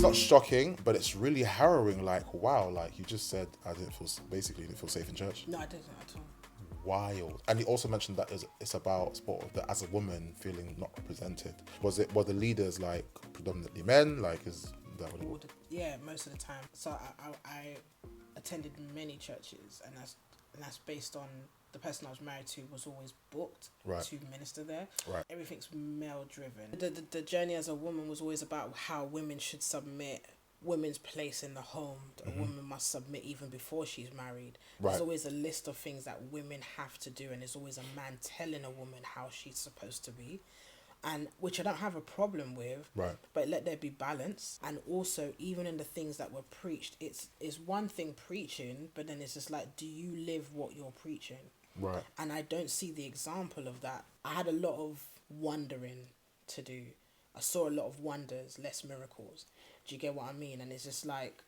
it's not shocking, but it's really harrowing. Like, wow, like you just said, I didn't feel safe in church. No, I didn't at all. Wild. And you also mentioned that it's about sport that as a woman feeling not represented. Were the leaders like predominantly men? Like, is that what it was? Yeah, most of the time. So I attended many churches, and that's based on the person I was married to was always booked to minister there. Right. Everything's male driven. The journey as a woman was always about how women should submit, women's place in the home. A woman must submit even before she's married. There's always a list of things that women have to do, and there's always a man telling a woman how she's supposed to be. And which I don't have a problem with, but let there be balance. And also, even in the things that were preached, it's one thing preaching, but then it's just like, do you live what you're preaching? Right. And I don't see the example of that. I had a lot of wondering to do. I saw a lot of wonders, less miracles. Do you get what I mean? And it's just like,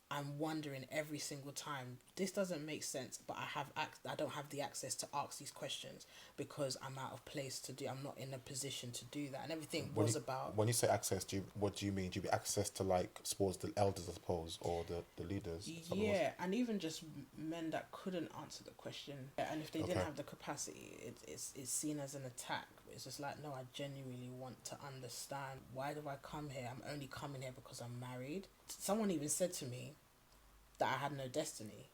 I'm wondering every single time, this doesn't make sense, but I don't have the access to ask these questions because I'm out of place to do. I'm not in a position to do that, and everything When you say access, what do you mean? Do you mean access to like sports, the elders, I suppose, or the leaders? Yeah, and even just men that couldn't answer the question, and if they didn't have the capacity, it's seen as an attack. It's just like, no, I genuinely want to understand, why do I come here? I'm only coming here because I'm married. Someone even said to me that I had no destiny,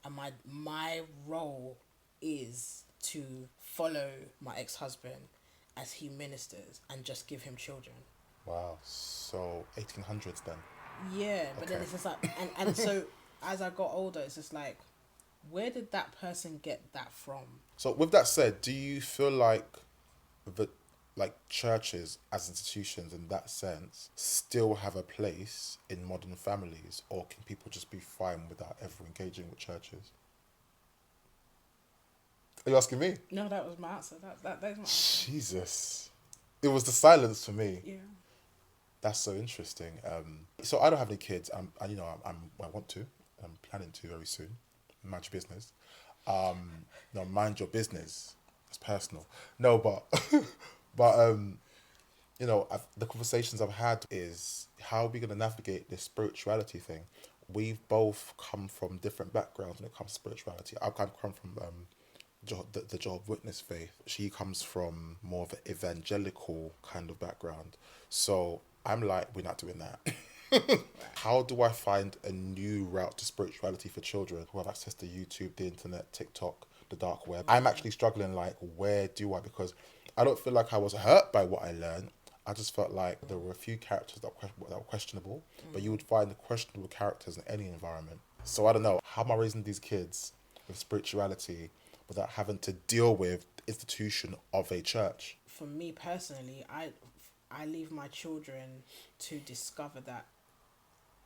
and my role is to follow my ex-husband as he ministers and just give him children. Wow, so 1800s then. Yeah, but then it's just like, and so as I got older, it's just like, where did that person get that from? So with that said, do you feel like churches as institutions in that sense still have a place in modern families, or can people just be fine without ever engaging with churches? Are you asking me? No, that was my answer. That's my answer. Jesus, it was the silence for me. Yeah. That's so interesting. So I don't have any kids. I want to. I'm planning to very soon. Mind your business. No, mind your business. It's personal. No, but the conversations I've had is, how are we going to navigate this spirituality thing? We've both come from different backgrounds when it comes to spirituality. I've come from the Jehovah's Witness faith. She comes from more of an evangelical kind of background. So I'm like, we're not doing that. How do I find a new route to spirituality for children who have access to YouTube, the internet, TikTok, the dark web? I'm actually struggling, like, where do I? Because I don't feel like I was hurt by what I learned. I just felt like there were a few characters that were questionable, but you would find the questionable characters in any environment. So I don't know, how am I raising these kids with spirituality without having to deal with the institution of a church? For me personally, I leave my children to discover that.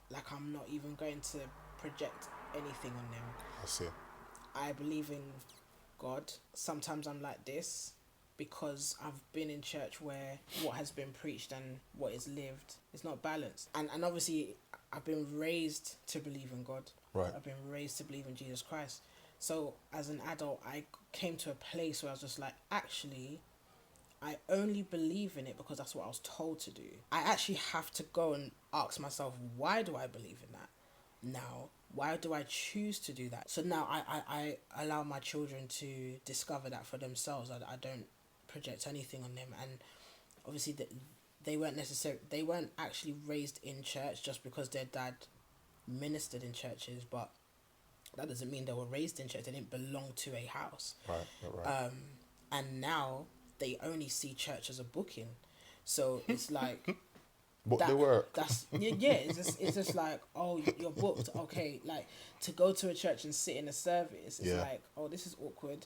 Like, I'm not even going to project anything on them. I see. I believe in God. Sometimes I'm like this because I've been in church where what has been preached and what is lived is not balanced. And obviously, I've been raised to believe in God. Right. I've been raised to believe in Jesus Christ. So as an adult, I came to a place where I was just like, actually, I only believe in it because that's what I was told to do. I actually have to go and ask myself, why do I believe in that? Now, why do I choose to do that? So now I allow my children to discover that for themselves. I don't project anything on them. And obviously they weren't actually raised in church just because their dad ministered in churches, but that doesn't mean they were raised in church. They didn't belong to a house. Right. And now they only see church as a booking. So it's like... But they were. It's just like, oh, you're booked. Okay, like, to go to a church and sit in a service, it's like, oh, this is awkward.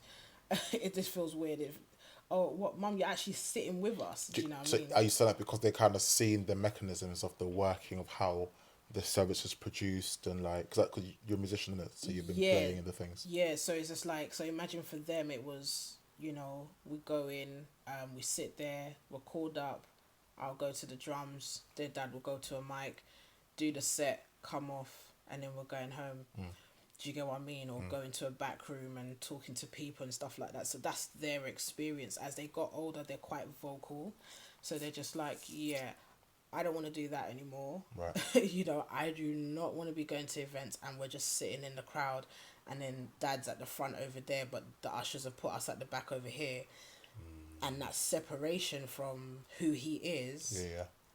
This feels weird. What, Mum, you're actually sitting with us. Do you know what I mean? Are you saying that because they kind of seen the mechanisms of the working of how the service is produced, and like, because you're a musician, innit? So you've been playing in the things. Yeah, so it's just like, so imagine for them it was, we go in, we sit there, we're called up, I'll go to the drums, their dad will go to a mic, do the set, come off, and then we're going home. Do you get what I mean? Or go into a back room and talking to people and stuff like that. So that's their experience. As they got older, they're quite vocal. So they're just like, yeah, I don't want to do that anymore. Right. You know, I do not want to be going to events and we're just sitting in the crowd and then dad's at the front over there, but the ushers have put us at the back over here. And that separation from who he is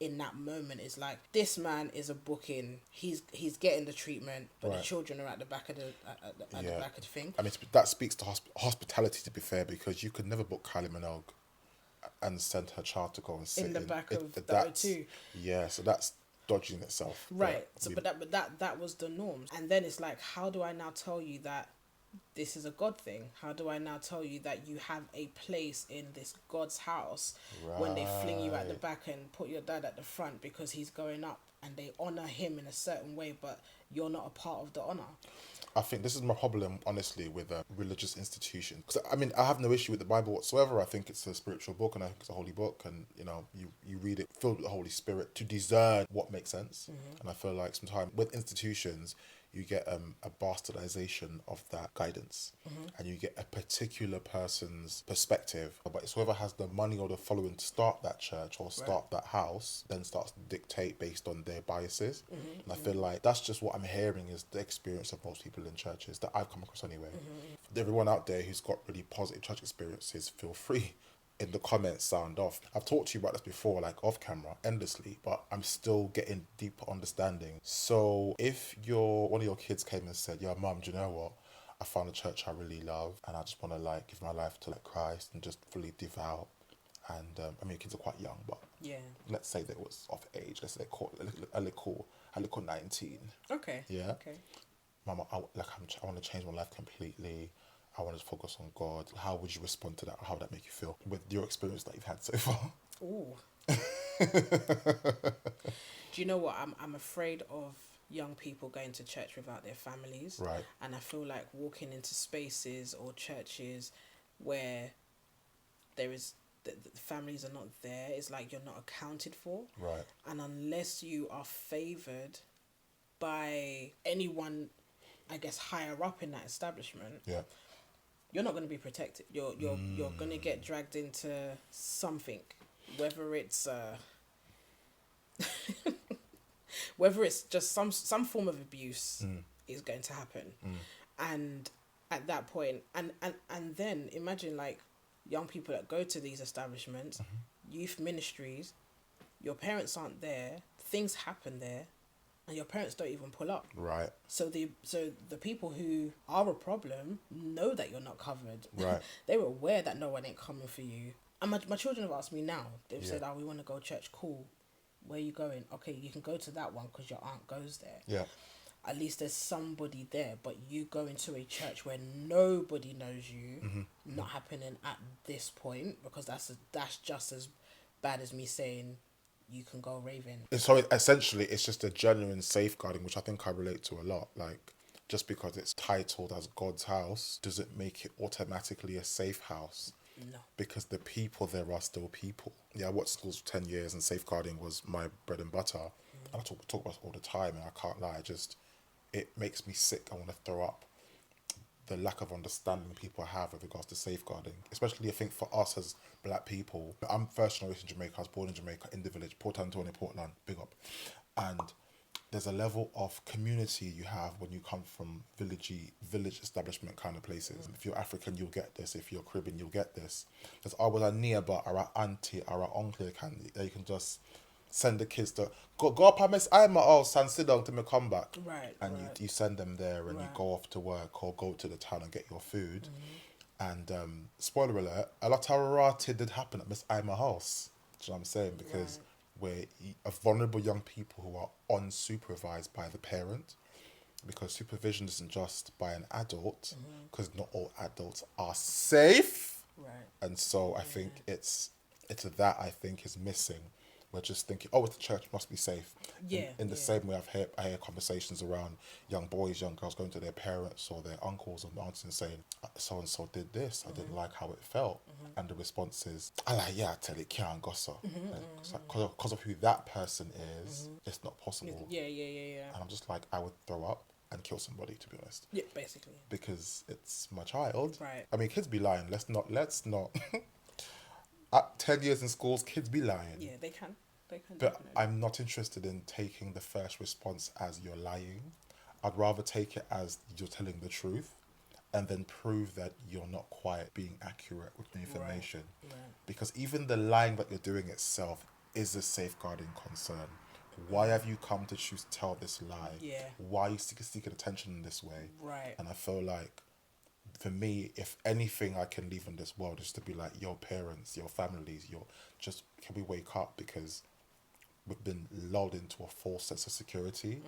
in that moment is like, this man is a booking. He's getting the treatment, but the children are at the back of the back of the thing. I mean, that speaks to hospitality, to be fair, because you could never book Kylie Minogue and send her child to go and sit in the back of the that's, O2. Yeah, so that's dodging itself. Right. But that was the norms. And then it's like, how do I now tell you that this is a God thing? How do I now tell you that you have a place in this God's house when they fling you at the back and put your dad at the front because he's going up and they honor him in a certain way, but you're not a part of the honor? I think this is my problem, honestly, with religious institutions. Because I mean, I have no issue with the Bible whatsoever. I think it's a spiritual book, and I think it's a holy book, and you know, you read it filled with the Holy Spirit to discern what makes sense. And I feel like sometimes with institutions, you get a bastardization of that guidance, and you get a particular person's perspective. But it's whoever has the money or the following to start that church or start that house, then starts to dictate based on their biases. And I feel like that's just what I'm hearing is the experience of most people in churches that I've come across anyway. For everyone out there who's got really positive church experiences, feel free in the comments sound off. I've talked to you about this before, like off camera, endlessly, but I'm still getting deeper understanding. So if one of your kids came and said, "Yeah, mum, do you know what? I found a church I really love, and I just want to like give my life to like Christ and just fully devout." And I mean, kids are quite young, but let's say they was of age. Let's say a little 19. Okay. Yeah. Okay. Mama, I want to change my life completely. I want to focus on God. How would you respond to that? How would that make you feel with your experience that you've had so far? Ooh. Do you know what? I'm afraid of young people going to church without their families. Right. And I feel like walking into spaces or churches where there is the families are not there, it's like you're not accounted for. Right. And unless you are favoured by anyone, I guess, higher up in that establishment, you're not going to be protected. You're going to get dragged into something, whether it's whether it's just some form of abuse is going to happen. And at that point, and then imagine like young people that go to these establishments, youth ministries, your parents aren't there, things happen there, and your parents don't even pull up. Right. So the people who are a problem know that you're not covered. Right. They were aware that no one ain't coming for you. And my children have asked me now. They've said, "Oh, we want to go to church." Cool. Where are you going? Okay, you can go to that one because your aunt goes there. Yeah. At least there's somebody there. But you go into a church where nobody knows you, not happening at this point, because that's just as bad as me saying you can go raving. So essentially, it's just a genuine safeguarding, which I think I relate to a lot. Like, just because it's titled as God's house, does it make it automatically a safe house? No. Because the people there are still people. Yeah, I watched schools for 10 years and safeguarding was my bread and butter. And I talk about it all the time, and I can't lie. It makes me sick. I want to throw up the lack of understanding people have with regards to safeguarding, especially I think for us as black people. I'm first generation Jamaica. I was born in Jamaica, in the village, Port Antonio, Portland, big up. And there's a level of community you have when you come from village establishment kind of places. If you're African, you'll get this. If you're Caribbean, you'll get this. There's always a neighbor or a auntie or a uncle you can just send the kids to go up and miss I'm and sit down till me come back. Right. And right. you send them there and you Right. go off to work or go to the town and get your food. And spoiler alert, a lot of rotting did happen at Miss Ima house. Do you know what I'm saying? Because we're vulnerable young people who are unsupervised by the parent. Because supervision isn't just by an adult, because not all adults are safe. Right. And so I think it's that I think is missing. We're just thinking, oh, it's the church, must be safe. In the same way, I hear conversations around young boys, young girls going to their parents or their uncles and aunts and saying, so and so did this. I didn't like how it felt. And the response is, I like, yeah, I tell it can't go so. Because of who that person is, it's not possible. Yeah. And I'm just like, I would throw up and kill somebody, to be honest. Yeah, basically. Because it's my child. Right. I mean, kids be lying. Let's not. At 10 years in schools, kids be lying. Yeah, they can. They can But definitely. I'm not interested in taking the first response as you're lying. I'd rather take it as you're telling the truth and then prove that you're not quite being accurate with the information. Right. Because even the lying that you're doing itself is a safeguarding concern. Why have you come to choose to tell this lie? Yeah. Why are you seeking attention in this way? Right. And I feel like, for me, if anything I can leave in this world is to be like, your parents, your families, can we wake up? Because we've been lulled into a false sense of security,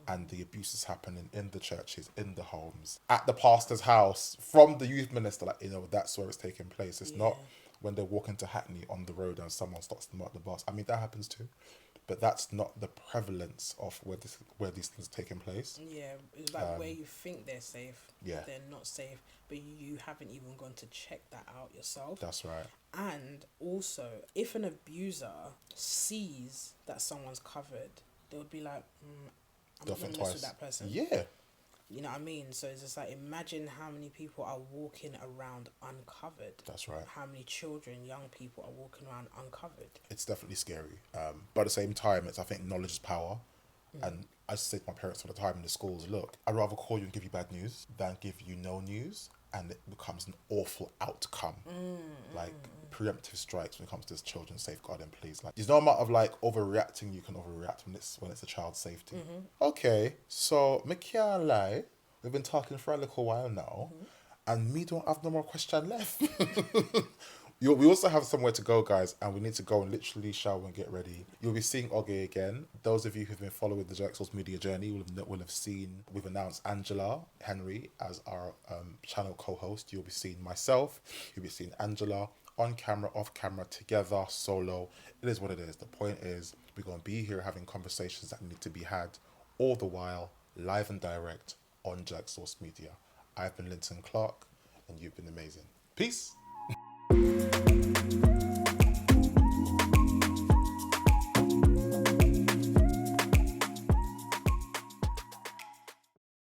and the abuse is happening in the churches, in the homes, at the pastor's house, from the youth minister. Like, that's where it's taking place. It's not Yeah. when they're walking to Hackney on the road and someone stops them at the bus. I mean, that happens too, but that's not the prevalence of where these things are taking place. Yeah, it's like where you think they're safe, Yeah. they're not safe, but you haven't even gone to check that out yourself. That's right. And also, if an abuser sees that someone's covered, they would be like, I'm They'll not going think to mess with twice. that person. Yeah, You know what I mean? So it's just like, imagine how many people are walking around uncovered. that's right. How many children, young people are walking around uncovered. It's definitely scary. But at the same time, I think knowledge is power. And I say to my parents all the time in the schools, look, I'd rather call you and give you bad news than give you no news, and it becomes an awful outcome. Like preemptive strikes when it comes to this children's safeguarding, please. Like, there's no amount of like overreacting you can overreact when it's a child's safety. Okay, so me can't lie, we've been talking for a little while now, and me don't have no more question left. We also have somewhere to go, guys, and we need to go and literally shower and get ready. You'll be seeing Oge again. Those of you who've been following the Jaxos media journey will have seen we've announced Angela Henry as our channel co-host. You'll be seeing myself. You'll be seeing Angela on camera, off camera, together, solo. It is what it is. The point is we're going to be here having conversations that need to be had, all the while live and direct on Jaxos Media. I've been Linton Clark, and you've been amazing. Peace.